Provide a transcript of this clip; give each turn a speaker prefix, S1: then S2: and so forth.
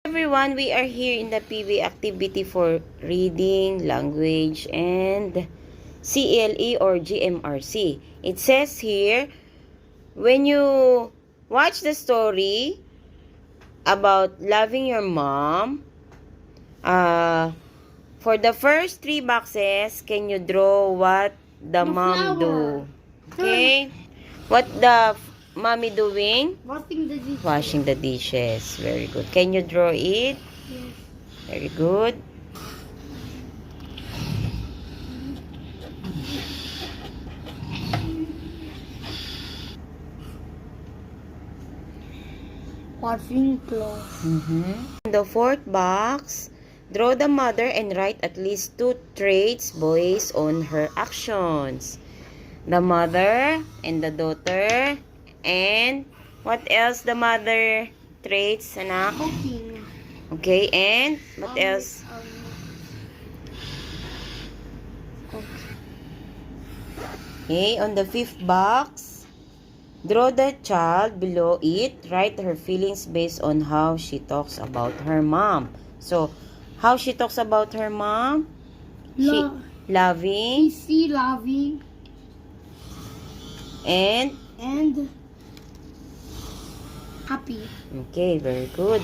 S1: Everyone, we are here in the PB activity for reading, language, and CLE or GMRC. It says here, when you watch the story about loving your mom, for the first 3 boxes, can you draw what the mom do? Okay? What the mommy doing?
S2: Washing the dishes.
S1: Washing the dishes. Very good. Can you draw it?
S2: Yes.
S1: Very good.
S2: Washing clothes.
S1: In the 4th box, draw the mother and write at least 2 traits based on her actions. The mother and the daughter. And what else the mother traits, anak?
S2: Cooking.
S1: Okay, and what else? Okay, on the 5th box, draw the child below it. Write her feelings based on how she talks about her mom. So, how she talks about her mom? Loving.
S2: Easy, loving,
S1: And
S2: and happy.
S1: okay, very good.